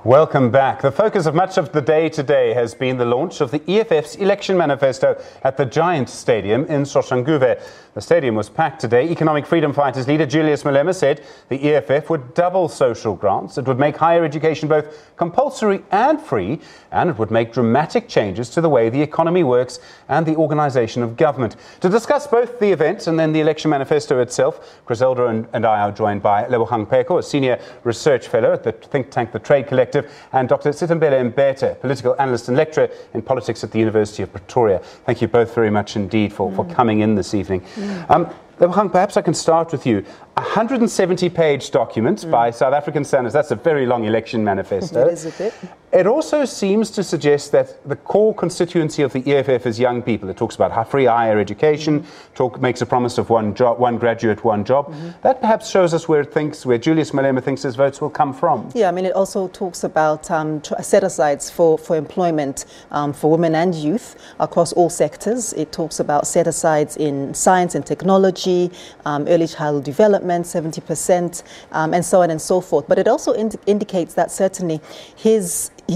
Welcome back. The focus of much of the day today has been the launch of the EFF's election manifesto at the Giant Stadium in Soshanguve. The stadium was packed today. Economic Freedom Fighters leader Julius Malema said the EFF would double social grants, it would make higher education both compulsory and free, and it would make dramatic changes to the way the economy works and the organisation of government. To discuss both the event and then the election manifesto itself, Griselda and I are joined by Lebohang Pheko, a senior research fellow at the think tank The Trade Collective, and Dr. Sithembile Mbete, political analyst and lecturer in politics at the University of Pretoria. Thank you both very much indeed for coming in this evening. Lebohang, perhaps I can start with you. 170-page document by South African standards. That's a very long election manifesto. It is a bit. It also seems to suggest that the core constituency of the EFF is young people. It talks about free higher education, makes a promise of one graduate, one job. That perhaps shows us where Julius Malema thinks his votes will come from. Yeah, I mean, it also talks about set-asides for employment for women and youth across all sectors. It talks about set-asides in science and technology, early childhood development, 70%, and so on and so forth. But it also indicates that certainly he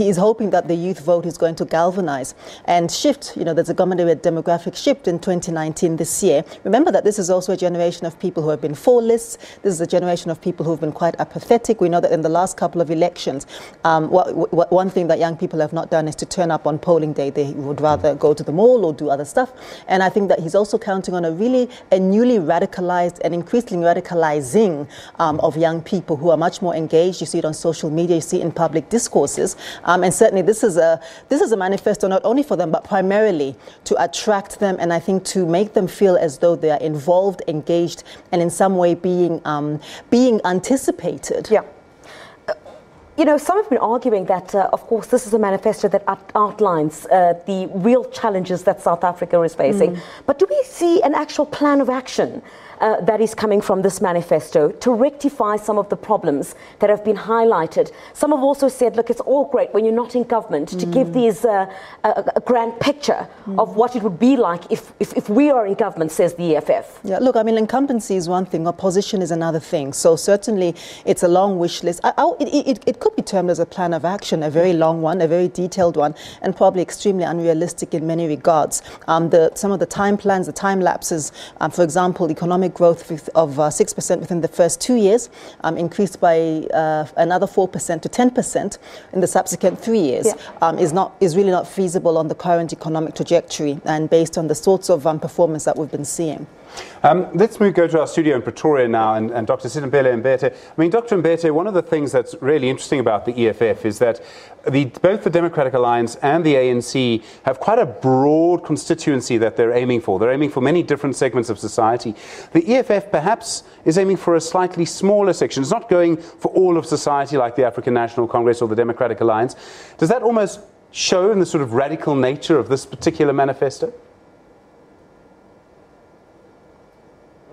is hoping that the youth vote is going to galvanize and shift. You know, there's going to be a demographic shift in 2019 this year. Remember that this is also a generation of people who have been for lists. This is a generation of people who have been quite apathetic. We know that in the last couple of elections, one thing that young people have not done is to turn up on polling day. They would rather go to the mall or do other stuff. And I think that he's also counting on a newly radicalized and increasingly radicalizing of young people who are much more engaged. You see it on social media, you see it in public discourses. And certainly this is a manifesto not only for them, but primarily to attract them and I think to make them feel as though they are involved, engaged, and in some way being anticipated. Yeah. You know, some have been arguing that, of course, this is a manifesto that outlines the real challenges that South Africa is facing. But do we see an actual plan of action that is coming from this manifesto to rectify some of the problems that have been highlighted? Some have also said, look, it's all great when you're not in government to give these a grand picture of what it would be like if we are in government, says the EFF. Yeah, look, I mean, incumbency is one thing, opposition is another thing. So certainly it's a long wish list. It could be termed as a plan of action, a very long one, a very detailed one, and probably extremely unrealistic in many regards. Some of the time plans, the time lapses, for example, economic growth of 6% within the first 2 years, increased by another 4% to 10% in the subsequent 3 years, is really not feasible on the current economic trajectory and based on the sorts of performance that we've been seeing. Let's go to our studio in Pretoria now and Dr. Sithembile Mbete. I mean, Dr. Mbete, one of the things that's really interesting about the EFF is that both the Democratic Alliance and the ANC have quite a broad constituency that they're aiming for. They're aiming for many different segments of society. The EFF perhaps is aiming for a slightly smaller section. It's not going for all of society like the African National Congress or the Democratic Alliance. Does that almost show in the sort of radical nature of this particular manifesto?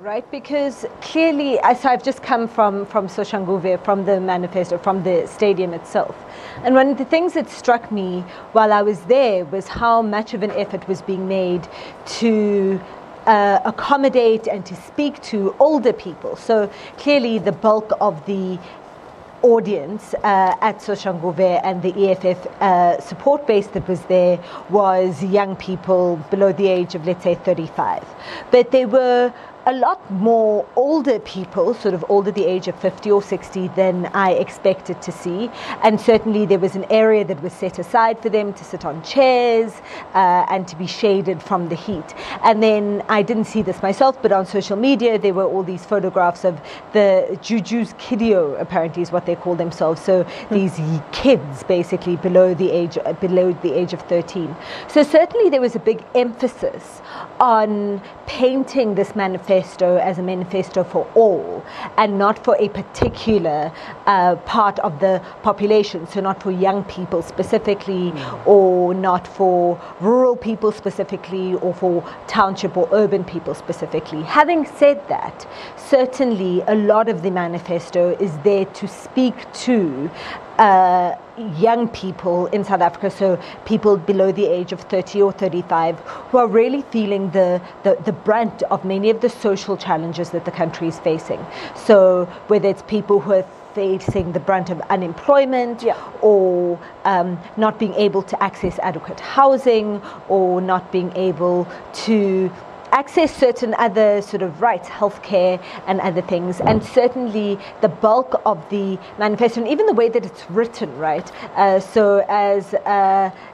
Right, because clearly, so I've just come from Soshanguve, from the manifesto, from the stadium itself. And one of the things that struck me while I was there was how much of an effort was being made to accommodate and to speak to older people. So clearly the bulk of the audience at Soshanguve and the EFF support base that was there was young people below the age of, let's say, 35. But there were a lot more older people, sort of older the age of 50 or 60 than I expected to see. And certainly there was an area that was set aside for them to sit on chairs and to be shaded from the heat. And then I didn't see this myself, but on social media there were all these photographs of the Juju's Kidio, apparently is what they call themselves. So these kids basically below the age of 13. So certainly there was a big emphasis on painting this manifesto as a manifesto for all and not for a particular part of the population, so not for young people specifically or not for rural people specifically or for township or urban people specifically. Having said that, certainly a lot of the manifesto is there to speak to young people in South Africa, so people below the age of 30 or 35 who are really feeling the brunt of many of the social challenges that the country is facing. So whether it's people who are facing the brunt of unemployment, or not being able to access adequate housing, or not being able to access certain other sort of rights, healthcare and other things. And certainly the bulk of the manifesto, and even the way that it's written, right? So as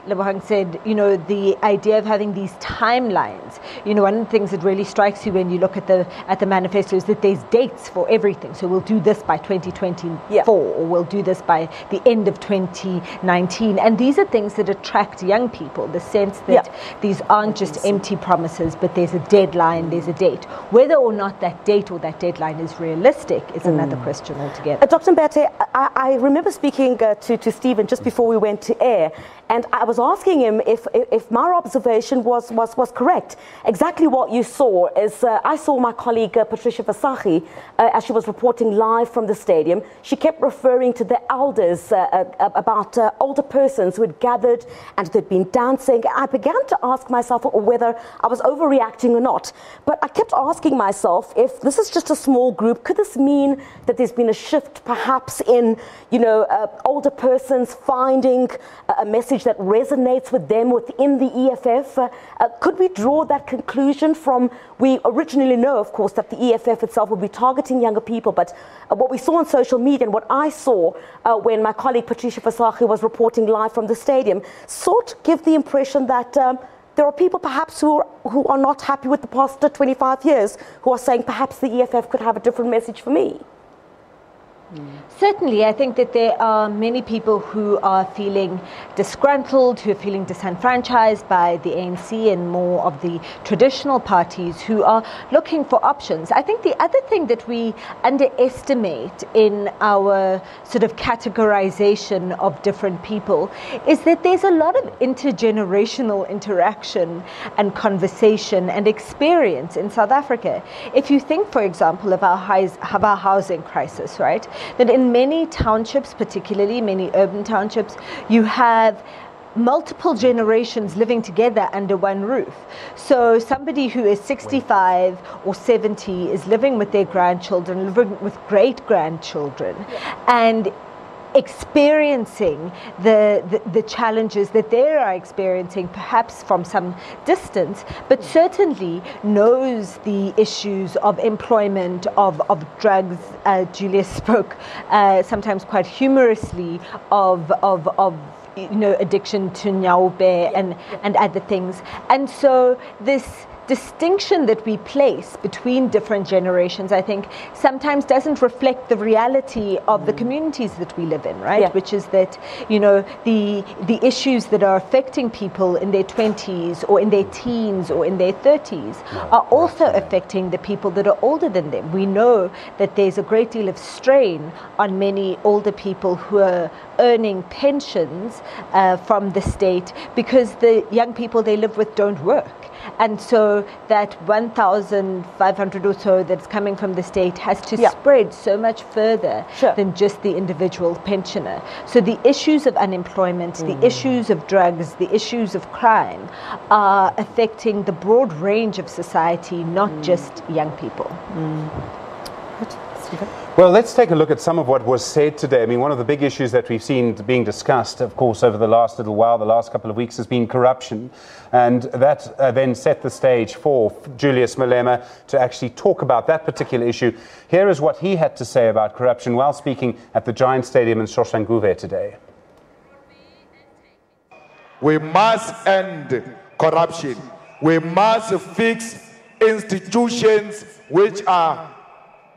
Lebohang said, you know, the idea of having these timelines, you know, one of the things that really strikes you when you look at the manifesto is that there's dates for everything. So we'll do this by 2024, or we'll do this by the end of 2019. And these are things that attract young people, the sense that these aren't just empty promises, but there's a deadline, there's a date. Whether or not that date or that deadline is realistic is another question altogether. Dr. Mbete, I remember speaking to Stephen just before we went to air, and I was asking him if my observation was correct. Exactly what you saw is I saw my colleague Patricia Vasahi as she was reporting live from the stadium. She kept referring to the elders, about older persons who had gathered and who had been dancing. I began to ask myself whether I was overreacting or not. But I kept asking myself, if this is just a small group, could this mean that there's been a shift perhaps in, you know, older persons finding a message that resonates with them within the EFF? Could we draw that conclusion from, we originally know, of course, that the EFF itself will be targeting younger people, but what we saw on social media and what I saw when my colleague Patricia Vasahi was reporting live from the stadium sort of give the impression that there are people perhaps who are not happy with the past 25 years, who are saying perhaps the EFF could have a different message for me. Certainly, I think that there are many people who are feeling disgruntled, who are feeling disenfranchised by the ANC and more of the traditional parties, who are looking for options. I think the other thing that we underestimate in our sort of categorization of different people is that there's a lot of intergenerational interaction and conversation and experience in South Africa. If you think, for example, of our housing crisis, right? That in many townships, particularly many urban townships, you have multiple generations living together under one roof. So somebody who is 65 or 70 is living with their grandchildren, living with great-grandchildren, and experiencing the challenges that they are experiencing, perhaps from some distance, but certainly knows the issues of employment, of drugs. Julius spoke sometimes quite humorously of you know, addiction to nyaobe and other things. And so this distinction that we place between different generations, I think, sometimes doesn't reflect the reality of the communities that we live in, right? Which is that, you know, the issues that are affecting people in their 20s or in their teens or in their 30s are also affecting the people that are older than them. We know that there's a great deal of strain on many older people who are earning pensions from the state because the young people they live with don't work. And so that 1,500 or so that's coming from the state has to spread so much further than just the individual pensioner. So the issues of unemployment, the issues of drugs, the issues of crime are affecting the broad range of society, not just young people. Well, let's take a look at some of what was said today. I mean, one of the big issues that we've seen being discussed, of course, over the last little while, the last couple of weeks, has been corruption. And that then set the stage for Julius Malema to actually talk about that particular issue. Here is what he had to say about corruption while speaking at the Giant Stadium in Soshanguve today. We must end corruption. We must fix institutions which are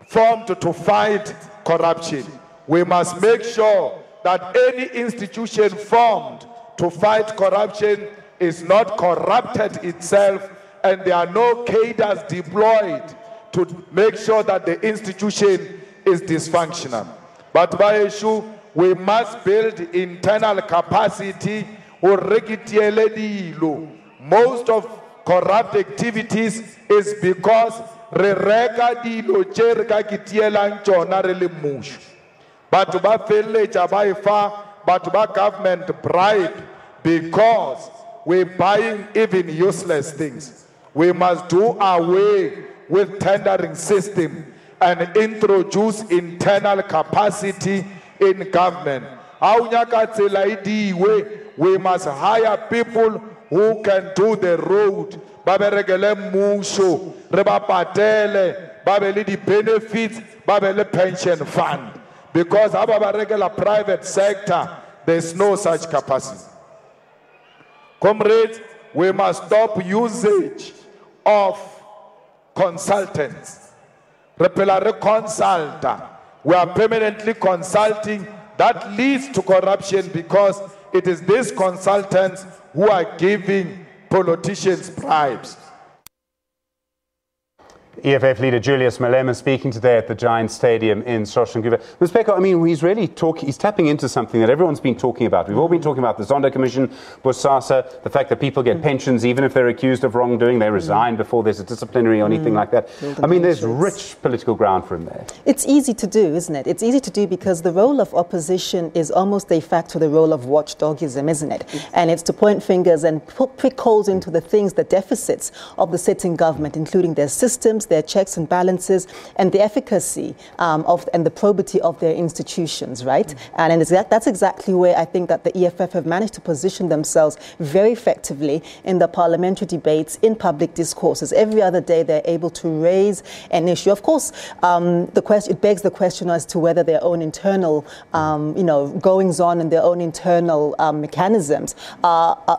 formed to fight corruption. We must make sure that any institution formed to fight corruption is not corrupted itself, and there are no cadres deployed to make sure that the institution is dysfunctional. But by issue, we must build internal capacity. Most of corrupt activities is because but government bribe because we're buying even useless things. We must do away with tendering system and introduce internal capacity in government. We must hire people who can do the road. Baberegele musho, reba patele, babeli di benefits, babeli pension fund. Because our regular private sector, there's no such capacity. Comrades, we must stop usage of consultants. Repelare consulta. We are permanently consulting. That leads to corruption because it is these consultants who are giving politicians bribes. EFF leader Julius Malema speaking today at the Giant Stadium in Soshanguve. Ms. Pheko, I mean, he's really he's tapping into something that everyone's been talking about. We've all been talking about the Zondo Commission, Bosasa, the fact that people get pensions even if they're accused of wrongdoing. They resign before there's a disciplinary or anything like that. I mean, there's rich political ground for him there. It's easy to do, isn't it? It's easy to do because the role of opposition is almost de facto the role of watchdogism, isn't it? And it's to point fingers and prick holes into the things, the deficits of the sitting government, including their systems, their checks and balances, and the efficacy and the probity of their institutions, right? And that's exactly where I think that the EFF have managed to position themselves very effectively in the parliamentary debates, in public discourses. Every other day they're able to raise an issue. Of course, it begs the question as to whether their own internal, goings-on and their own internal mechanisms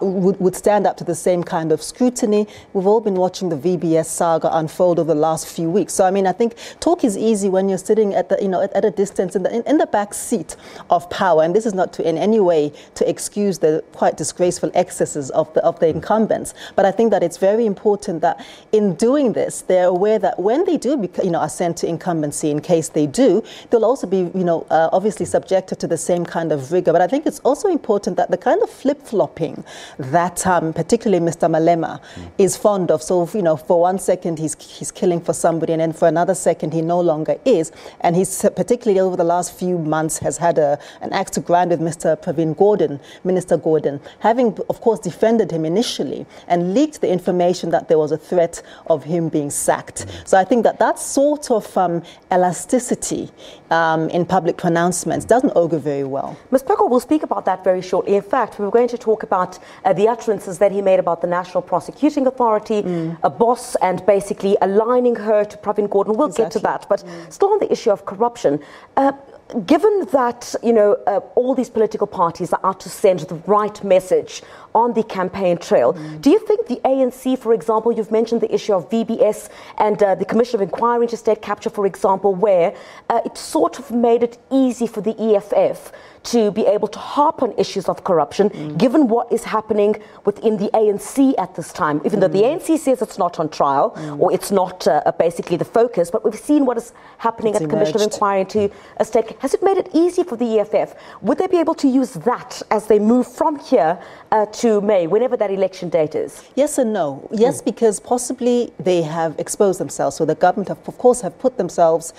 would stand up to the same kind of scrutiny. We've all been watching the VBS saga unfold over the last few weeks. So, I mean, I think talk is easy when you're sitting at the, at a distance in the back seat of power. And this is not in any way to excuse the quite disgraceful excesses of the incumbents. But I think that it's very important that in doing this, they're aware that when they do, ascend to incumbency, in case they do, they'll also be, obviously subjected to the same kind of rigor. But I think it's also important that the kind of flip-flopping that particularly Mr. Malema is fond of. So, for 1 second he's killing for somebody, and then for another second he no longer is. And he's particularly over the last few months has had an axe to grind with Minister Gordon, having of course defended him initially and leaked the information that there was a threat of him being sacked. So I think that sort of elasticity in public pronouncements doesn't augur very well. Ms. Pheko, we'll speak about that very shortly. In fact, we were going to talk about the utterances that he made about the National Prosecuting Authority, a boss, and basically aligning her to Pravin Gordon. We'll get to that. But still on the issue of corruption, given that, all these political parties are out to send the right message on the campaign trail, do you think the ANC, for example, you've mentioned the issue of VBS and the Commission of Inquiry into State Capture, for example, where it sort of made it easy for the EFF to be able to harp on issues of corruption, given what is happening within the ANC at this time, even though the ANC says it's not on trial or it's not basically the focus, but we've seen what is happening at the Commission of Inquiry into a State. Has it made it easy for the EFF? Would they be able to use that as they move from here to May, whenever that election date is? Yes and no. Yes, because possibly they have exposed themselves. So the government, of course, have put themselves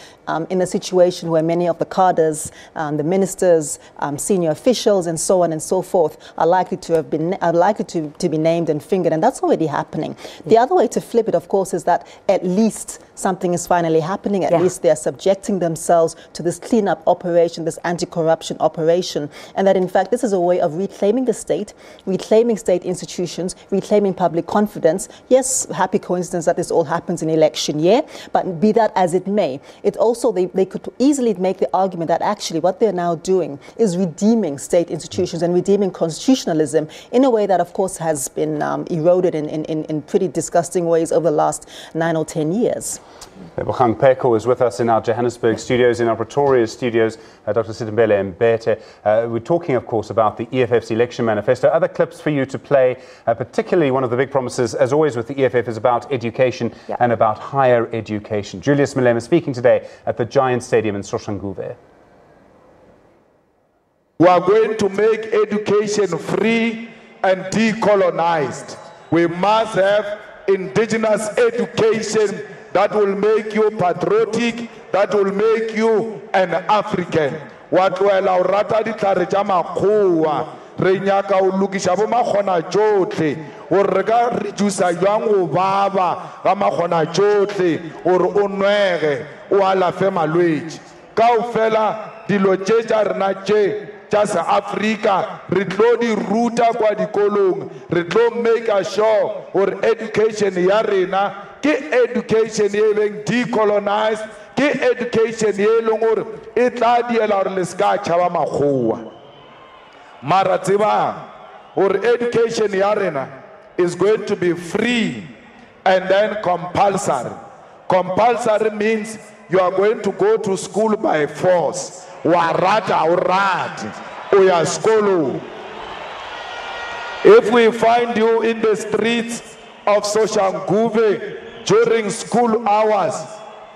in a situation where many of the cadres, the ministers, senior officials, and so on and so forth, are likely to be named and fingered, and that's already happening. The other way to flip it, of course, is that at least something is finally happening. At least they are subjecting themselves to this cleanup operation, this anti-corruption operation, and that in fact this is a way of reclaiming the state, reclaiming state institutions, reclaiming public confidence. Yes, happy coincidence that this all happens in election year, but be that as it may, it also they could easily make the argument that actually what they're now doing is redeeming state institutions and redeeming constitutionalism in a way that of course has been eroded in pretty disgusting ways over the last 9 or 10 years. Lebohang Pheko is with us in our Johannesburg studios, in our Pretoria studios. Dr. Sithembile Mbete. We're talking, of course, about the EFF's election manifesto. Other clips for you to play, particularly one of the big promises, as always with the EFF, is about education and about higher education. Julius Malema speaking today at the Giant Stadium in Soshanguve. We are going to make education free and decolonized. We must have indigenous education that will make you patriotic, that will make you an African. Watuela urata di tarejama kuwa, renyaka ulukisha boma khona jote, urega redusa yangu baba, gama khona jote, ur unwege, o alafe malwetse kaofela dilo tše tša rena tše tša sa Africa re tlo di ruta kwa dikolong re tlo make sure gore education ya rena ke education ye beng decolonized ke education ye leng gore e tla diela gore le ska tšhaba makgowa mara tseba gore education ya rena is going to be free and then compulsory. Compulsory means you are going to go to school by force. Warata urati uya skolo. If we find you in the streets of Soshanguve during school hours,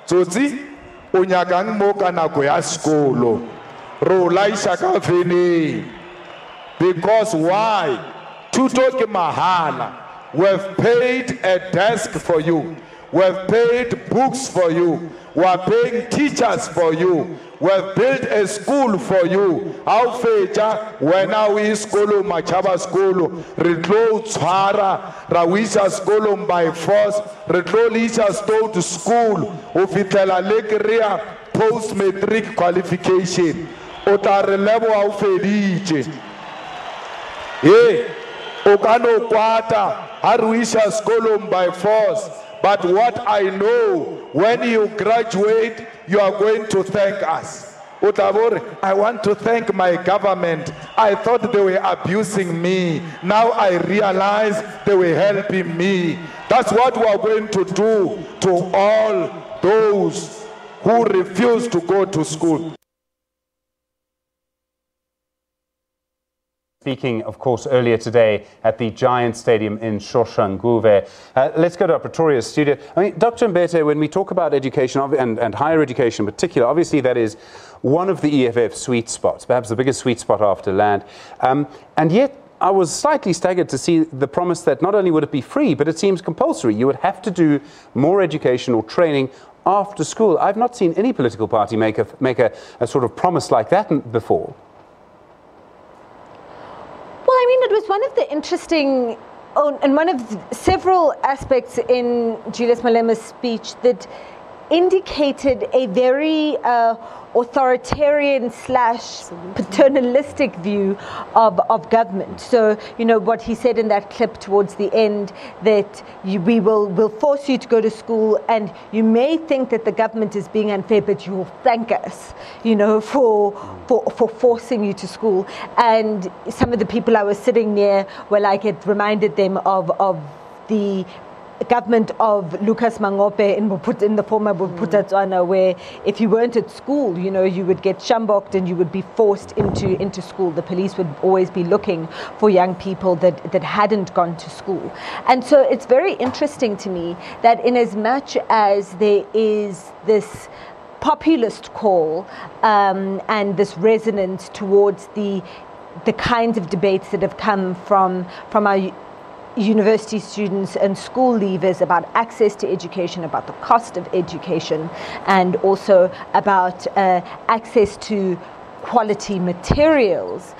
tsotsi unyagang moka nako ya skolo. Rolaisha ka veni. Because why? Tuto ke mahala. We've paid a desk for you. We've paid books for you. We're paying teachers for you. We've built a school for you. How fecha when we skolo machaba skolo retlo tsara rawisha skolo by force retlo lisha sto to school ufitela lekeria post matric qualification otare level how fediche okano kwata haruisha skolum by force. But what I know, when you graduate, you are going to thank us. I want to thank my government. I thought they were abusing me. Now I realize they were helping me. That's what we are going to do to all those who refuse to go to school. Speaking, of course, earlier today at the Giant Stadium in Soshanguve. Let's go to our Pretoria studio. I mean, Dr. Mbete, when we talk about education and higher education in particular, obviously that is one of the EFF sweet spots, perhaps the biggest sweet spot after land. And yet, I was slightly staggered to see the promise that not only would it be free, but it seems compulsory. You would have to do more education or training after school. I've not seen any political party make a sort of promise like that before. Well, I mean, it was one of the interesting, and one of several aspects in Julius Malema's speech that indicated a very authoritarian / paternalistic view of government. So, you know, what he said in that clip towards the end, that we will force you to go to school, and you may think that the government is being unfair, but you will thank us, you know, for forcing you to school. And some of the people I was sitting near were like, it reminded them of the government of Lucas Mangope in the former Bophuthatswana, where if you weren't at school, you know, you would get shamboked and you would be forced into school. The police would always be looking for young people that hadn't gone to school. And so it's very interesting to me that in as much as there is this populist call and this resonance towards the kinds of debates that have come from our university students and school leavers about access to education, about the cost of education, and also about access to quality materials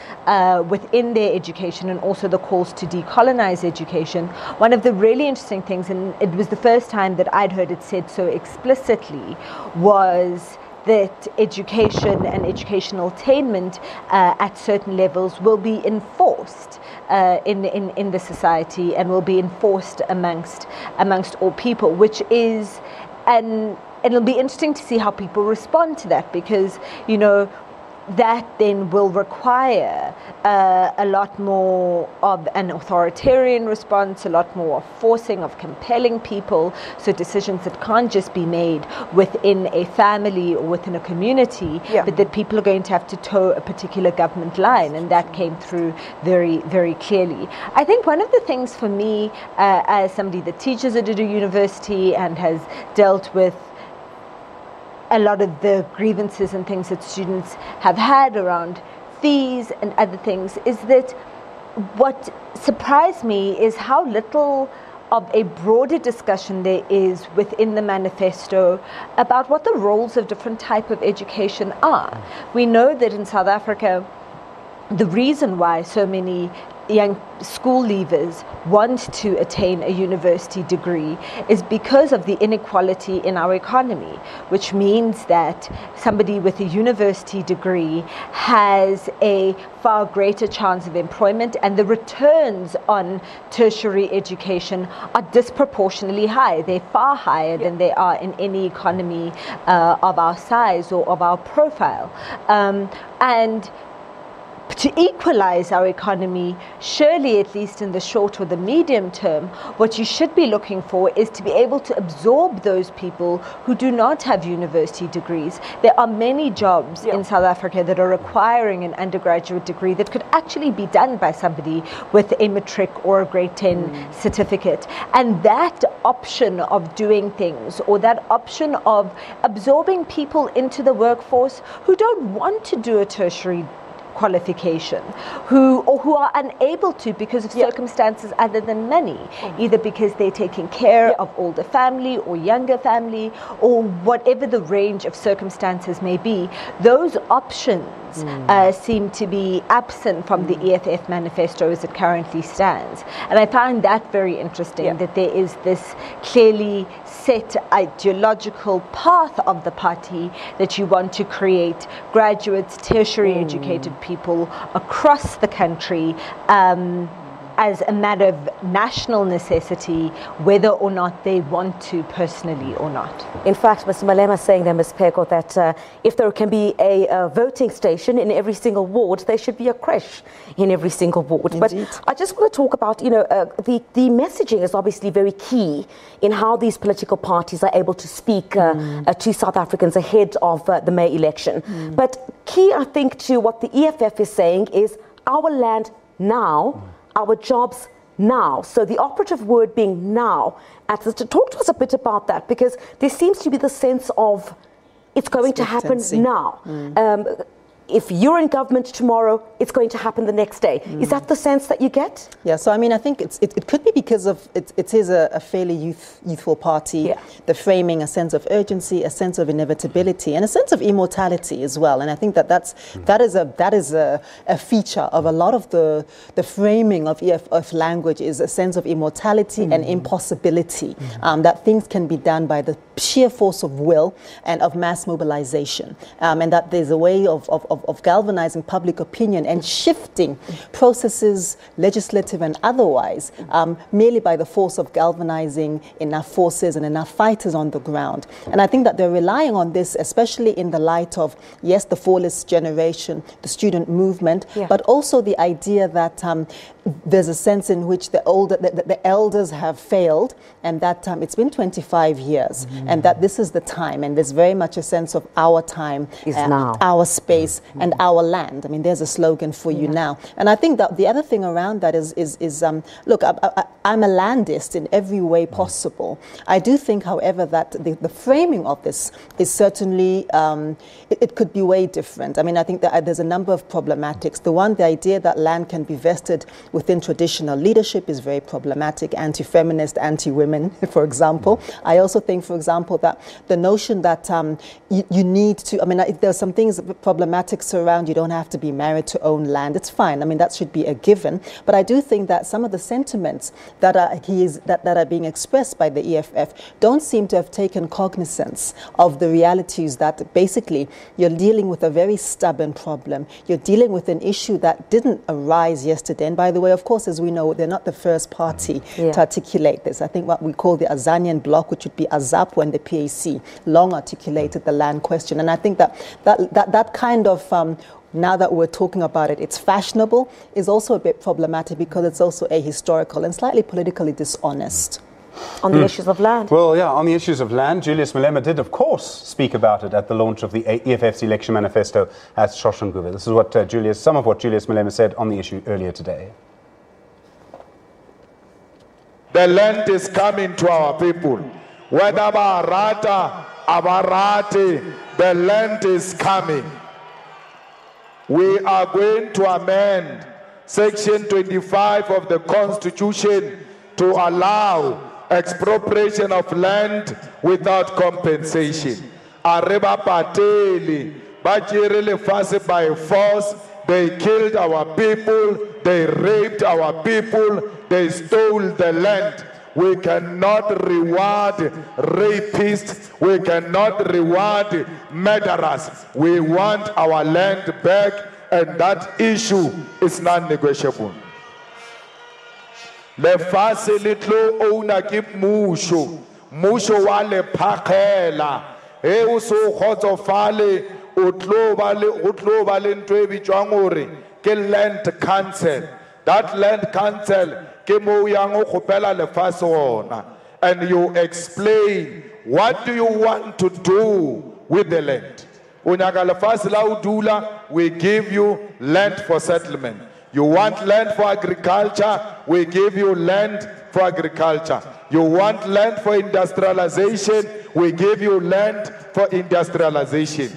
within their education, and also the calls to decolonize education. One of the really interesting things, and it was the first time that I'd heard it said so explicitly, was that education and educational attainment at certain levels will be enforced in the society, and will be enforced amongst all people, which is, and it'll be interesting to see how people respond to that, because, you know, that then will require a lot more of an authoritarian response, a lot more of forcing, of compelling people, so decisions that can't just be made within a family or within a community, but that people are going to have to toe a particular government line, and that came through very, very clearly. I think one of the things for me, as somebody that teaches at a university and has dealt with a lot of the grievances and things that students have had around fees and other things, is that what surprised me is how little of a broader discussion there is within the manifesto about what the roles of different type of education are. We know that in South Africa, the reason why so many young school leavers want to attain a university degree is because of the inequality in our economy, which means that somebody with a university degree has a far greater chance of employment, and the returns on tertiary education are disproportionately high. They're far higher than they are in any economy of our size or of our profile. And to equalize our economy, surely at least in the short or the medium term, what you should be looking for is to be able to absorb those people who do not have university degrees. There are many jobs in South Africa that are requiring an undergraduate degree that could actually be done by somebody with a matric or a grade 10 certificate. And that option of doing things, or that option of absorbing people into the workforce who don't want to do a tertiary qualification, who are unable to because of circumstances other than money, either because they're taking care of older family or younger family, or whatever the range of circumstances may be. Those options seem to be absent from the EFF manifesto as it currently stands. And I find that very interesting, that there is this clearly set ideological path of the party that you want to create graduates, tertiary educated people across the country as a matter of national necessity, whether or not they want to personally or not. In fact, Mr. Malema is saying there, Ms. Pheko, that if there can be a voting station in every single ward, there should be a creche in every single ward. Indeed. But I just want to talk about, the messaging is obviously very key in how these political parties are able to speak to South Africans ahead of the May election. But key, I think, to what the EFF is saying is our land now, our jobs now. So the operative word being now. To talk to us a bit about that, because there seems to be the sense of it's going to happen now. If you're in government tomorrow, it's going to happen the next day. Is that the sense that you get? Yeah, so I mean, I think it could be because of it is a fairly youthful party. The framing, a sense of urgency, a sense of inevitability, and a sense of immortality as well. And I think that is a feature of a lot of the framing of EFF language, is a sense of immortality and impossibility, that things can be done by the sheer force of will and of mass mobilization, and that there's a way of galvanizing public opinion and shifting processes, legislative and otherwise, merely by the force of galvanizing enough forces and enough fighters on the ground. And I think that they're relying on this, especially in the light of, yes, the Flawless Generation, the student movement, but also the idea that there's a sense in which the elders have failed, and that it's been 25 years, and that this is the time, and there's very much a sense of our time, is now, our space, and our land. I mean, there's a slogan for you now. And I think that the other thing around that is look, I'm a landist in every way possible. I do think, however, that the framing of this is certainly, it could be way different. I mean, I think that there's a number of problematics. The one, the idea that land can be vested within traditional leadership is very problematic, anti-feminist, anti-women, for example. I also think, for example, that the notion that you need to, I mean, there's some things problematic around you don't have to be married to own land. It's fine. I mean, that should be a given. But I do think that some of the sentiments that are being expressed by the EFF don't seem to have taken cognizance of the realities that basically you're dealing with a very stubborn problem. You're dealing with an issue that didn't arise yesterday. And by the way, of course, as we know, they're not the first party to articulate this. I think what we call the Azanian bloc, which would be AZAPO and the PAC, long articulated the land question. And I think that kind of now that we're talking about it, it's fashionable, is also a bit problematic because it's also ahistorical and slightly politically dishonest. On the issues of land? Well, yeah, on the issues of land, Julius Malema did, of course, speak about it at the launch of the EFF's election manifesto at Soshanguve. This is what some of what Julius Malema said on the issue earlier today. The land is coming to our people. Whether Barata, Abarati, the land is coming. We are going to amend Section 25 of the Constitution to allow expropriation of land without compensation. Areba pateli, bajiri lefase by force, They killed our people, they raped our people, they stole the land. We cannot reward rapists, we cannot reward murderers. We want our land back, and that issue is non-negotiable. Lefatshe le tlo ouna ke mmusho wa lephakela e o so kgotsofale o tlo ba le ntwe e bitswang gore ke land council. That land council ke mo yang o kgopela lefatshe ona, and you explain what do you want to do with the land. O nyaka lefatshe la o dula, we give you land for settlement. You want land for agriculture, we give you land for agriculture. You want land for industrialization, we give you land for industrialization.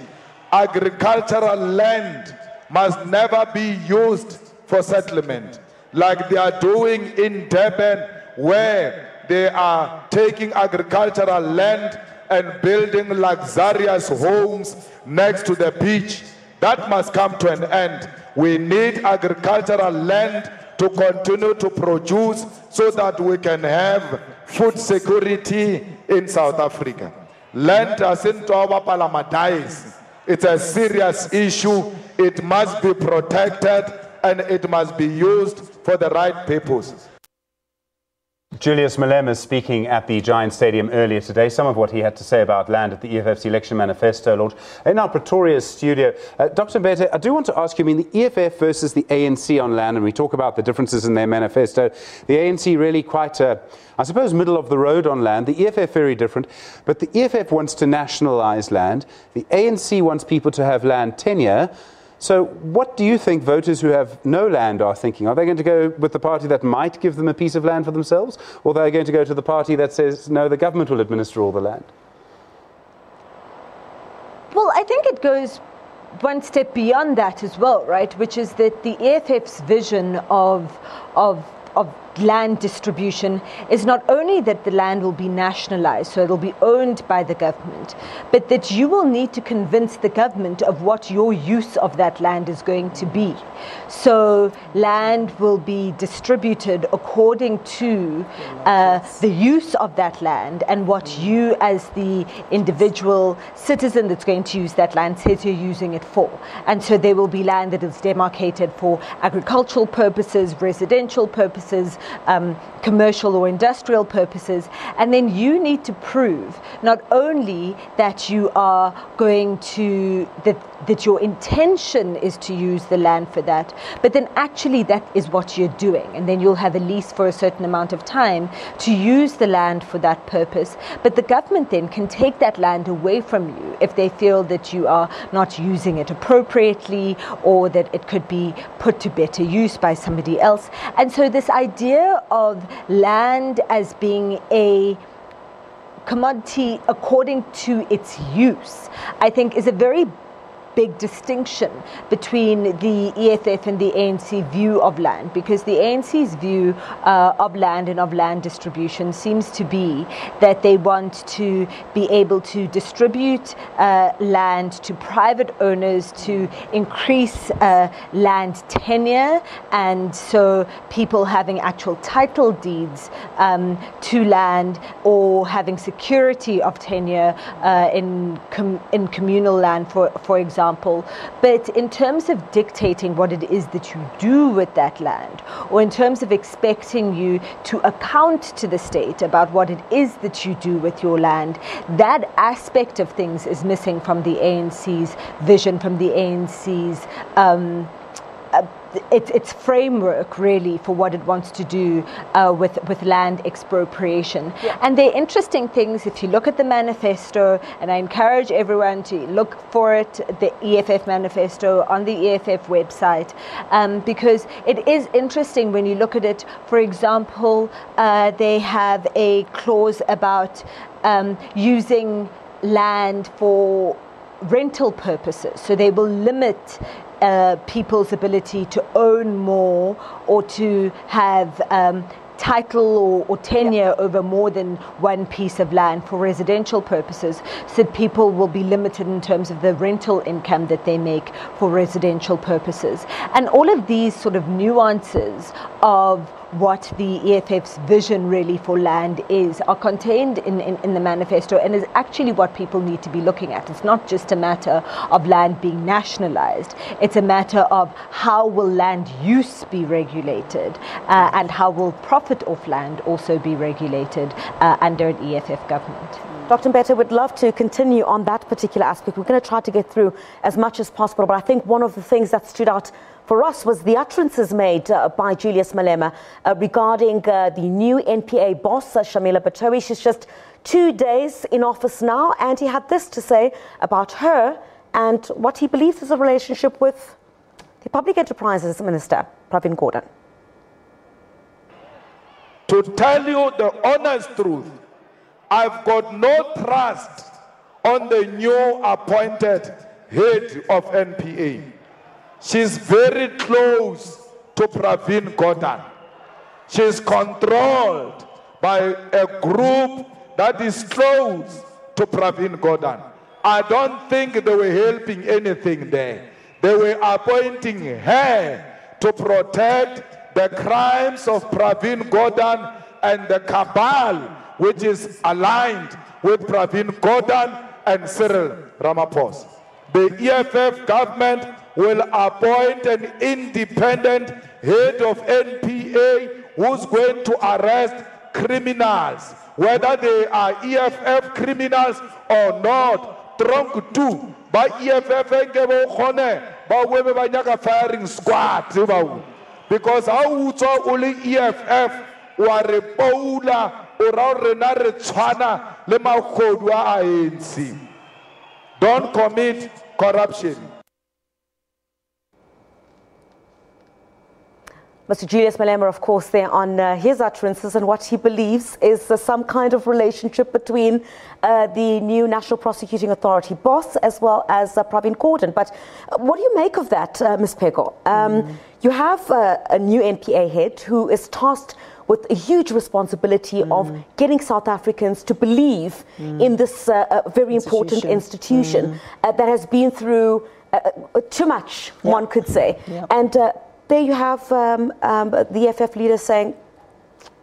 Agricultural land must never be used for settlement, like they are doing in Durban, where they are taking agricultural land and building luxurious homes next to the beach. That must come to an end. We need agricultural land to continue to produce so that we can have food security in South Africa. Land doesn't palamatize. It's a serious issue. It must be protected and it must be used for the right purpose. Julius Malema speaking at the Giant Stadium earlier today. Some of what he had to say about land at the EFF's election manifesto launch. In our Pretoria studio, Dr. Mbete, I do want to ask you, I mean, the EFF versus the ANC on land, and we talk about the differences in their manifesto. The ANC really quite, I suppose, middle of the road on land. The EFF very different. But the EFF wants to nationalise land. The ANC wants people to have land tenure. So what do you think voters who have no land are thinking? Are they going to go with the party that might give them a piece of land for themselves? Or are they going to go to the party that says, no, the government will administer all the land? Well, I think it goes one step beyond that as well, right? Which is that the EFF's vision of land distribution is not only that the land will be nationalized, so it'll be owned by the government, but that you will need to convince the government of what your use of that land is going to be. So land will be distributed according to the use of that land and what you as the individual citizen that's going to use that land says you're using it for. And so there will be land that is demarcated for agricultural purposes, residential purposes, commercial or industrial purposes, and then you need to prove not only that you are going to that your intention is to use the land for that, but then actually that is what you're doing, and then you'll have a lease for a certain amount of time to use the land for that purpose. But the government then can take that land away from you if they feel that you are not using it appropriately or that it could be put to better use by somebody else. And so this idea of land as being a commodity according to its use, I think, is a very big distinction between the EFF and the ANC view of land, because the ANC's view of land and of land distribution seems to be that they want to be able to distribute land to private owners to increase land tenure, and so people having actual title deeds to land or having security of tenure in communal land, for example. But in terms of dictating what it is that you do with that land, or in terms of expecting you to account to the state about what it is that you do with your land, that aspect of things is missing from the ANC's vision, from the ANC's its framework really for what it wants to do with land expropriation. Yeah. And there are interesting things if you look at the manifesto, and I encourage everyone to look for it, the EFF manifesto on the EFF website, because it is interesting when you look at it. For example, they have a clause about using land for rental purposes, so they will limit people's ability to own more or to have title or tenure over more than one piece of land for residential purposes, so that people will be limited in terms of the rental income that they make for residential purposes. And all of these sort of nuances of what the EFF's vision really for land is are contained in the manifesto, and is actually what people need to be looking at. It's not just a matter of land being nationalized, it's a matter of how will land use be regulated, and how will profit off land also be regulated under an EFF government. Dr. Mbete, would love to continue on that particular aspect. We're going to try to get through as much as possible, but I think one of the things that stood out for us was the utterances made by Julius Malema regarding the new NPA boss, Sithembile Mbete. She's just 2 days in office now, and he had this to say about her and what he believes is a relationship with the Public Enterprises Minister, Pravin Gordhan. To tell you the honest truth, I've got no trust on the new appointed head of NPA. She's very close to Pravin Gordhan. She's controlled by a group that is close to Pravin Gordhan. I don't think they were helping anything there. They were appointing her to protect the crimes of Pravin Gordhan and the cabal which is aligned with Pravin Gordhan and Cyril Ramaphosa. The EFF government will appoint an independent head of NPA who's going to arrest criminals, whether they are EFF criminals or not. Trunk 2, by EFF firing squad. Because how only EFF or a poula or renare chwana le makodwa ANC. Don't commit corruption. Mr. Julius Malema, of course, there on his utterances and what he believes is some kind of relationship between the new National Prosecuting Authority boss as well as Pravin Gordhan. But what do you make of that, Ms. Pheko? You have a new NPA head who is tasked with a huge responsibility of getting South Africans to believe in this very important institution that has been through too much, one could say. And there you have the EFF leader saying,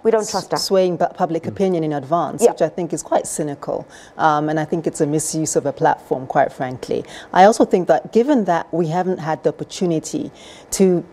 we don't trust her. Swaying public opinion in advance, which I think is quite cynical. And I think it's a misuse of a platform, quite frankly. I also think that given that we haven't had the opportunity to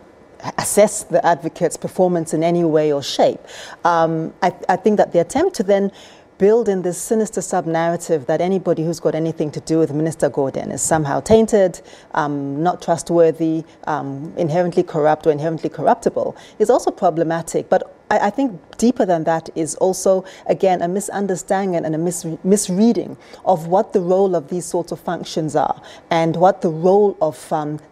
assess the advocate's performance in any way or shape, I think that the attempt to then build in this sinister sub-narrative that anybody who's got anything to do with Minister Gordhan is somehow tainted, not trustworthy, inherently corrupt or inherently corruptible is also problematic. But I think deeper than that is also, again, a misunderstanding and a misreading of what the role of these sorts of functions are and what the role of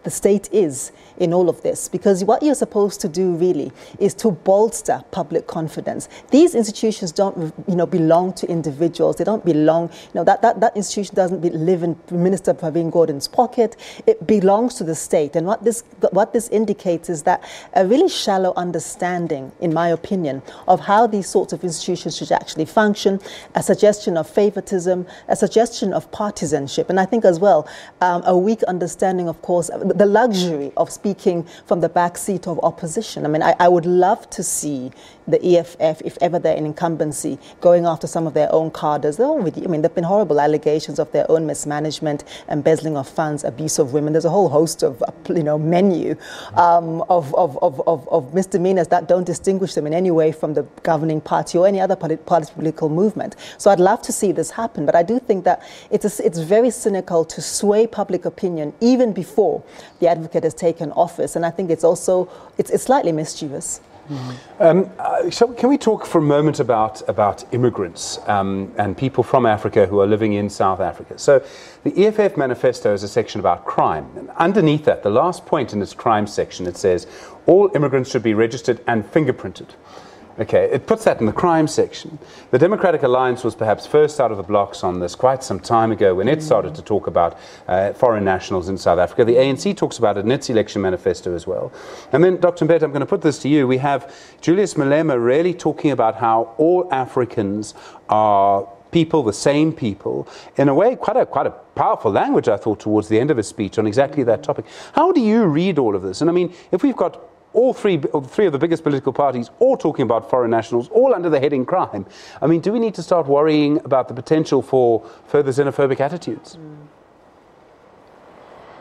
the state is in all of this. Because what you're supposed to do really is to bolster public confidence. These institutions don't, belong to individuals. They don't belong, that institution doesn't live in Minister Pravin Gordhan's pocket. It belongs to the state. And what this indicates is that a really shallow understanding, in my opinion, of how these sorts of institutions should actually function, a suggestion of favoritism, a suggestion of partisanship, and I think as well a weak understanding, of course, the luxury of speaking from the back seat of opposition. I mean, I would love to see the EFF, if ever they're in incumbency, going after some of their own cadres. There have been horrible allegations of their own mismanagement, embezzling of funds, abuse of women. There's a whole host of, menu of misdemeanors that don't distinguish them in any way from the governing party or any other political movement. So I'd love to see this happen, but I do think that it's very cynical to sway public opinion even before the advocate has taken office, and I think it's slightly mischievous. So can we talk for a moment about immigrants and people from Africa who are living in South Africa? So the EFF manifesto is a section about crime. And underneath that, the last point in its crime section, it says all immigrants should be registered and fingerprinted. Okay, it puts that in the crime section. The Democratic Alliance was perhaps first out of the blocks on this quite some time ago when it started to talk about foreign nationals in South Africa. The ANC talks about it in its election manifesto as well. And then, Dr. Mbete, I'm going to put this to you. We have Julius Malema really talking about how all Africans are people, the same people, in a way, quite a powerful language, I thought, towards the end of his speech on exactly that topic. How do you read all of this? And I mean, if we've got all three of the biggest political parties all talking about foreign nationals, all under the heading crime, I mean, do we need to start worrying about the potential for further xenophobic attitudes?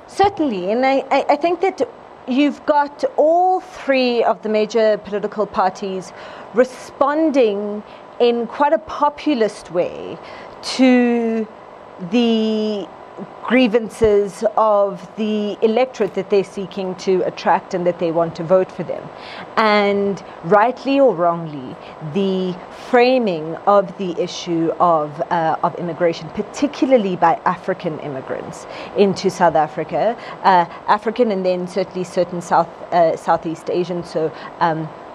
Certainly, and I think that you've got all three of the major political parties responding in quite a populist way to the grievances of the electorate that they're seeking to attract and that they want to vote for them. And rightly or wrongly, the framing of the issue of immigration, particularly by African immigrants into South Africa, African and then certainly certain Southeast Asian, so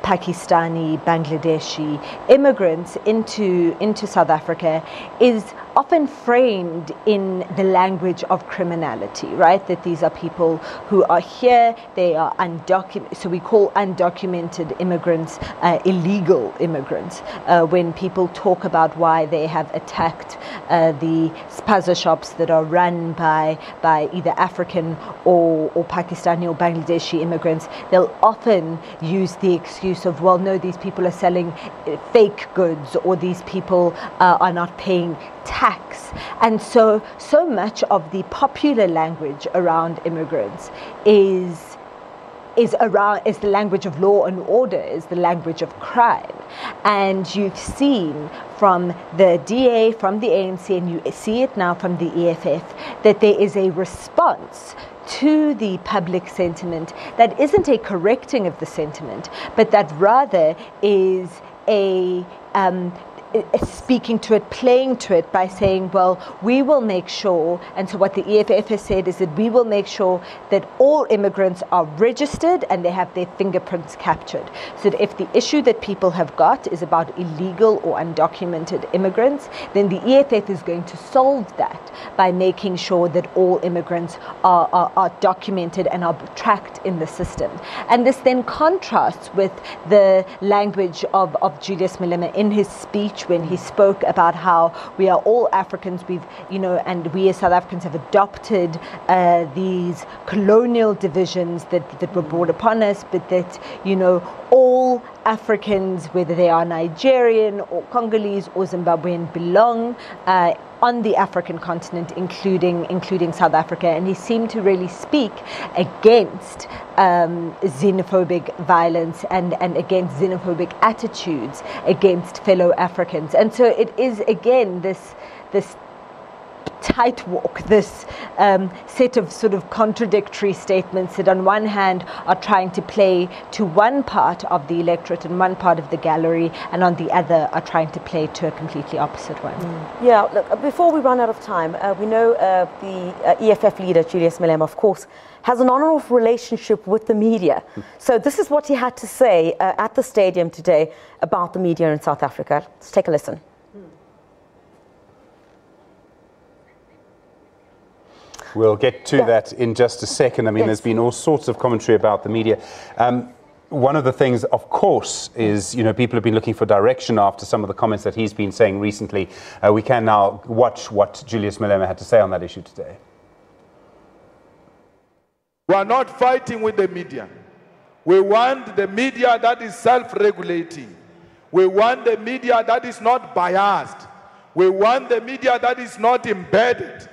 Pakistani, Bangladeshi immigrants into South Africa is often framed in the language of criminality, right? That these are people who are here, they are undocumented, so we call undocumented immigrants illegal immigrants. When people talk about why they have attacked the spaza shops that are run by either African or Pakistani or Bangladeshi immigrants, they'll often use the excuse of, well, no, these people are selling fake goods, or these people are not paying tax. And so much of the popular language around immigrants is the language of law and order, is the language of crime. And you've seen from the DA, from the ANC, and you see it now from the EFF, that there is a response to the public sentiment that isn't a correcting of the sentiment, but that rather is a speaking to it, playing to it by saying, well, we will make sure, and so what the EFF has said is that we will make sure that all immigrants are registered and they have their fingerprints captured. So that if the issue that people have got is about illegal or undocumented immigrants, then the EFF is going to solve that by making sure that all immigrants are documented and are tracked in the system. And this then contrasts with the language of Julius Malema in his speech when he spoke about how we are all Africans, and we as South Africans have adopted these colonial divisions that were brought upon us, but that, all Africans, whether they are Nigerian or Congolese or Zimbabwean, belong on the African continent, including South Africa. And he seemed to really speak against xenophobic violence and against xenophobic attitudes against fellow Africans. And so it is, again, this tight walk, this set of sort of contradictory statements that on one hand are trying to play to one part of the electorate and one part of the gallery, and on the other are trying to play to a completely opposite one. Yeah, look, before we run out of time, we know the EFF leader, Julius Malema, of course, has an on-and-off relationship with the media. So this is what he had to say at the stadium today about the media in South Africa. Let's take a listen. We'll get to that in just a second. I mean, there's been all sorts of commentary about the media. One of the things, of course, is, people have been looking for direction after some of the comments that he's been saying recently. We can now watch what Julius Malema had to say on that issue today. We are not fighting with the media. We want the media that is self-regulating. We want the media that is not biased. We want the media that is not embedded.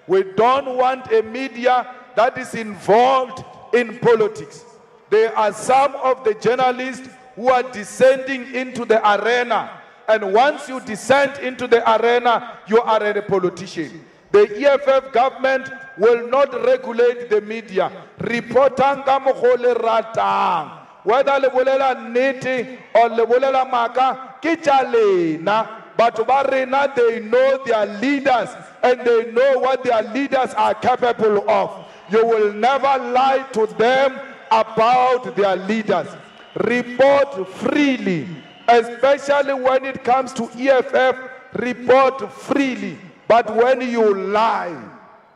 We don't want a media that is involved in politics. There are some of the journalists who are descending into the arena, and once you descend into the arena, you are a politician. The EFF government will not regulate the media. Reportang ka mogole ratang. Whether le bolela nnete or le bolela maka, ke tša lena. But barena, they know their leaders and they know what their leaders are capable of. You will never lie to them about their leaders. Report freely especially when it comes to EFF, report freely. But when you lie,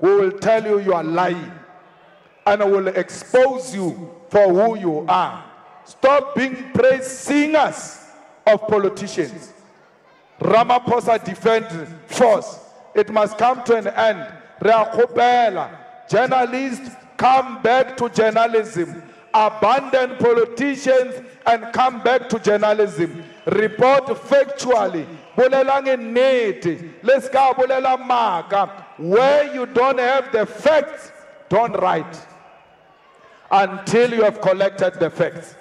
we will tell you you are lying and I will expose you for who you are. Stop being praise singers of politicians. Ramaphosa defend force. It must come to an end. Journalists, come back to journalism. Abandon politicians and come back to journalism. Report factually. Where you don't have the facts, don't write until you have collected the facts.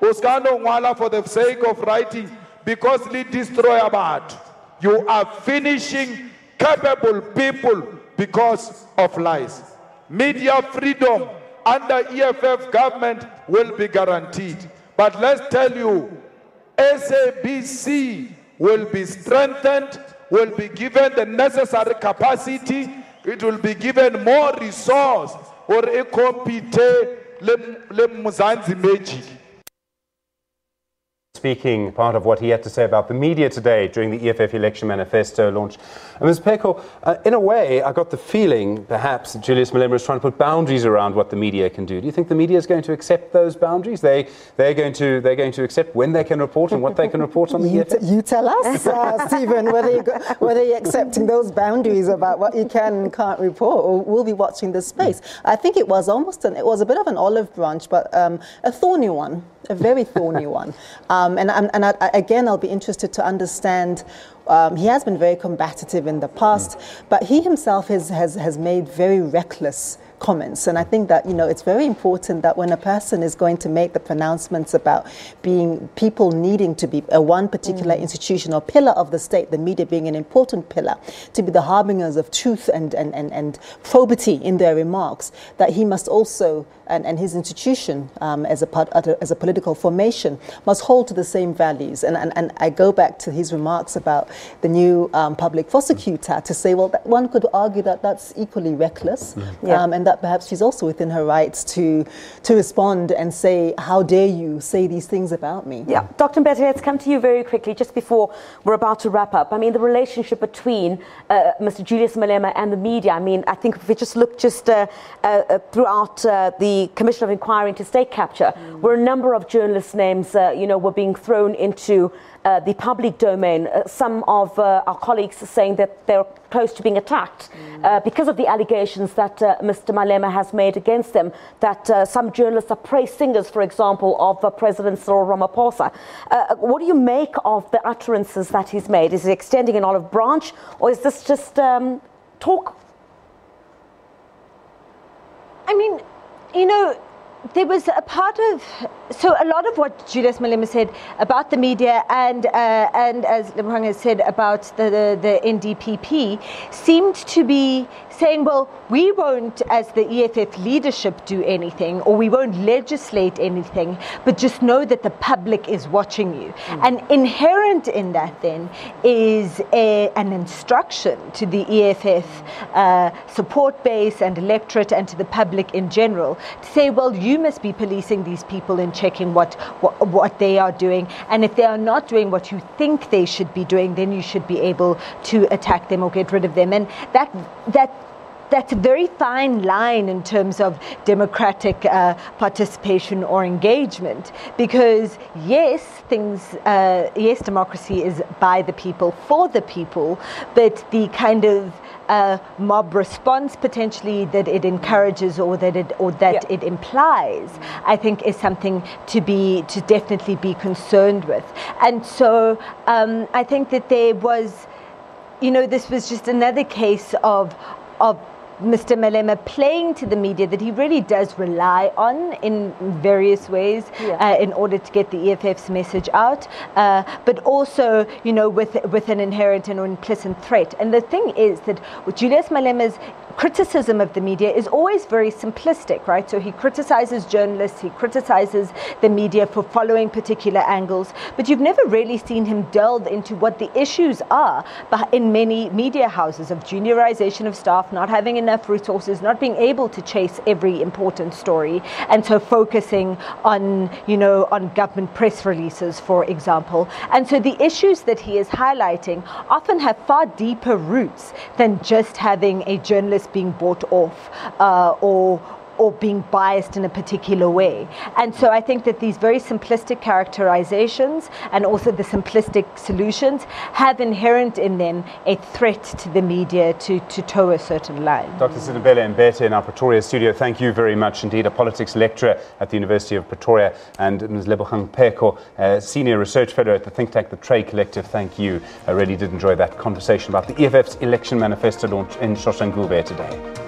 Uskano ngwala for the sake of writing, because they destroy about. You are finishing capable people because of lies. Media freedom under EFF government will be guaranteed. But let's tell you, SABC will be strengthened, will be given the necessary capacity, it will be given more resource or a compete le Muzanzi magic. Speaking, part of what he had to say about the media today during the EFF election manifesto launch. And Ms. Pheko, in a way, I got the feeling, perhaps, that Julius Malema is trying to put boundaries around what the media can do. Do you think the media is going to accept those boundaries? They're going to accept when they can report and what they can report on the EFF? You tell us, Stephen, whether you're accepting those boundaries about what you can and can't report, or we'll be watching this space. I think it was it was a bit of an olive branch, but a thorny one. A very thorny one. Again, I'll be interested to understand. He has been very combative in the past, but he himself has made very reckless comments. And I think that, it's very important that when a person is going to make the pronouncements about being people needing to be one particular institution or pillar of the state, the media being an important pillar, to be the harbingers of truth and probity in their remarks, that he must also, and his institution as a political formation, must hold to the same values. And I go back to his remarks about the new public prosecutor to say, well, that one could argue that that's equally reckless, and that perhaps she's also within her rights to respond and say, how dare you say these things about me? Yeah, Dr. Mbete, let's come to you very quickly, just before we're about to wrap up. I mean, the relationship between Mr. Julius Malema and the media, I mean, I think if we just look throughout the Commission of Inquiry into State Capture, where a number of journalists' names, were being thrown into the public domain. Some of our colleagues are saying that they're close to being attacked because of the allegations that Mr. Malema has made against them, that some journalists are praise singers, for example, of President Cyril Ramaphosa. What do you make of the utterances that he's made? Is he extending an olive branch, or is this just talk? I mean, there was a part of, so a lot of what Julius Malema said about the media and as Lebohang has said about the NDPP seemed to be saying, well, we won't, as the EFF leadership, do anything, or we won't legislate anything, but just know that the public is watching you. And inherent in that then is an instruction to the EFF support base and electorate and to the public in general to say, well, you must be policing these people and checking what they are doing. And if they are not doing what you think they should be doing, then you should be able to attack them or get rid of them. And that's a very fine line in terms of democratic participation or engagement, because yes, democracy is by the people, for the people, but the kind of mob response potentially that it encourages or that it implies, I think is something to definitely be concerned with. And so I think that there was, this was just another case of Mr. Malema playing to the media that he really does rely on in various ways in order to get the EFF's message out, but also, with an inherent and implicit threat. And the thing is that with Julius Malema's criticism of the media is always very simplistic, right? So he criticizes journalists, he criticizes the media for following particular angles, but you've never really seen him delve into what the issues are in many media houses of juniorization of staff, not having enough resources, not being able to chase every important story, and so focusing on, on government press releases, for example. And so the issues that he is highlighting often have far deeper roots than just having a journalist being bought off or being biased in a particular way. And so I think that these very simplistic characterizations and also the simplistic solutions have inherent in them a threat to the media to toe a certain line. Dr. Sithembile Mbete in our Pretoria studio, thank you very much indeed. A politics lecturer at the University of Pretoria, and Ms. Lebohang Pheko, Senior Research Fellow at the think tank The Trade Collective, thank you. I really did enjoy that conversation about the EFF's election manifesto launch in Soshanguve today.